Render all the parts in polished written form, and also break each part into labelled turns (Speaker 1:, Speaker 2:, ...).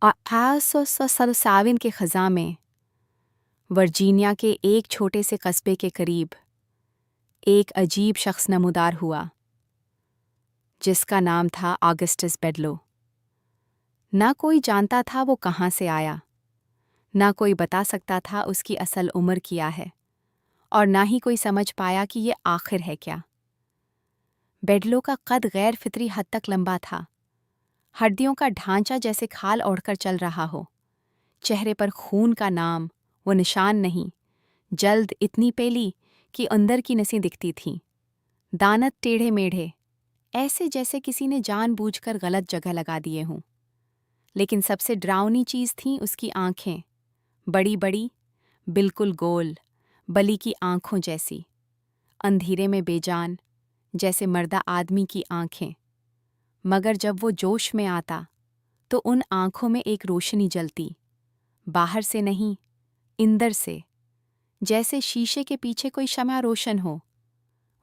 Speaker 1: 1877 के ख़ज़ां में वर्जीनिया के एक छोटे से कस्बे के करीब एक अजीब शख्स नमूदार हुआ जिसका नाम था ऑगस्टस बेडलो। ना कोई जानता था वो कहाँ से आया, ना कोई बता सकता था उसकी असल उम्र क्या है, और ना ही कोई समझ पाया कि ये आखिर है क्या। बेडलो का कद गैर फितरी हद तक लंबा था, हड्डियों का ढांचा जैसे खाल ओढ़कर चल रहा हो। चेहरे पर खून का नाम वो निशान नहीं, जल्द इतनी पेली कि अंदर की नसें दिखती थीं। दानत टेढ़े मेढ़े, ऐसे जैसे किसी ने जानबूझकर गलत जगह लगा दिए हों। लेकिन सबसे डरावनी चीज़ थीं उसकी आंखें, बड़ी बड़ी, बिल्कुल गोल, बली की आंखों जैसी, अंधेरे में बेजान, जैसे मर्दा आदमी की आंखें। मगर जब वो जोश में आता तो उन आंखों में एक रोशनी जलती, बाहर से नहीं, इंदर से, जैसे शीशे के पीछे कोई शमع रोशन हो।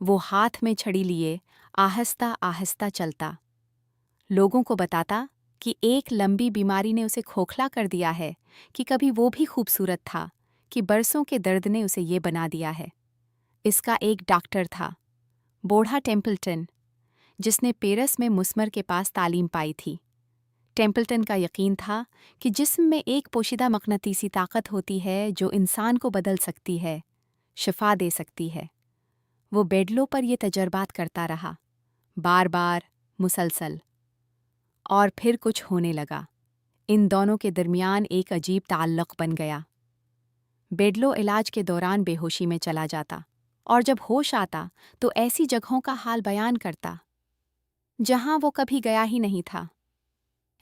Speaker 1: वो हाथ में छड़ी लिए आहिस्ता आहिस्ता चलता, लोगों को बताता कि एक लंबी बीमारी ने उसे खोखला कर दिया है, कि कभी वो भी खूबसूरत था, कि बरसों के दर्द ने उसे ये बना दिया है। इसका एक डॉक्टर था, बूढ़ा टेम्पल्टन, जिसने पेरिस में मुस्मर के पास तालीम पाई थी। टेम्पल्टन का यकीन था कि जिस्म में एक पोशीदा मकनातीसी ताकत होती है जो इंसान को बदल सकती है, शिफा दे सकती है। वो बेडलो पर ये तजर्बात करता रहा, बार बार, मुसलसल। और फिर कुछ होने लगा। इन दोनों के दरमियान एक अजीब ताल्लुक़ बन गया। बेडलो इलाज के दौरान बेहोशी में चला जाता, और जब होश आता तो ऐसी जगहों का हाल बयान करता जहां वो कभी गया ही नहीं था।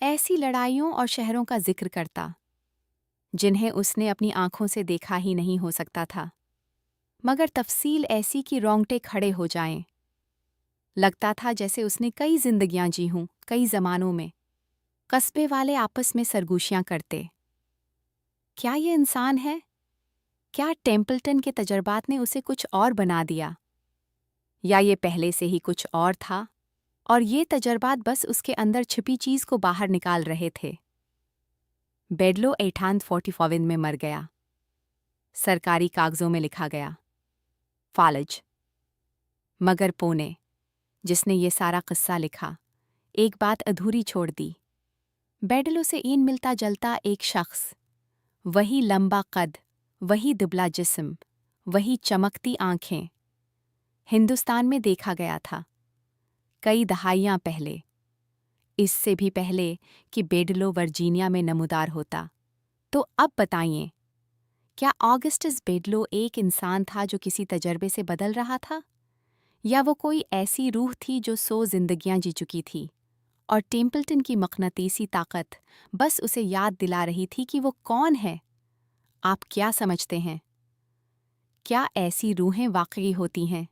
Speaker 1: ऐसी लड़ाइयों और शहरों का जिक्र करता जिन्हें उसने अपनी आंखों से देखा ही नहीं हो सकता था, मगर तफसील ऐसी कि रोंगटे खड़े हो जाएं। लगता था जैसे उसने कई जिंदगियां जी हों, कई ज़मानों में। कस्बे वाले आपस में सरगोशियां करते, क्या ये इंसान है? क्या टेम्पल्टन के तजर्बात ने उसे कुछ और बना दिया, या ये पहले से ही कुछ और था और ये तजर्बात बस उसके अंदर छिपी चीज़ को बाहर निकाल रहे थे। बेडलो 1844 में मर गया। सरकारी कागजों में लिखा गया फालज। मगर पोने, जिसने ये सारा किस्सा लिखा, एक बात अधूरी छोड़ दी। बेडलो से इन मिलता जलता एक शख्स, वही लंबा कद, वही दुबला जिस्म, वही चमकती आंखें, हिंदुस्तान में देखा गया था कई दहाइयां पहले, इससे भी पहले कि बेडलो वर्जीनिया में नमूदार होता। तो अब बताइए, क्या ऑगस्टस बेडलो एक इंसान था जो किसी तजर्बे से बदल रहा था, या वो कोई ऐसी रूह थी जो 100 जिंदगियां जी चुकी थी, और टेम्पल्टन की मकनातीसी ताकत बस उसे याद दिला रही थी कि वो कौन है? आप क्या समझते हैं? क्या ऐसी रूहें वाकई होती हैं?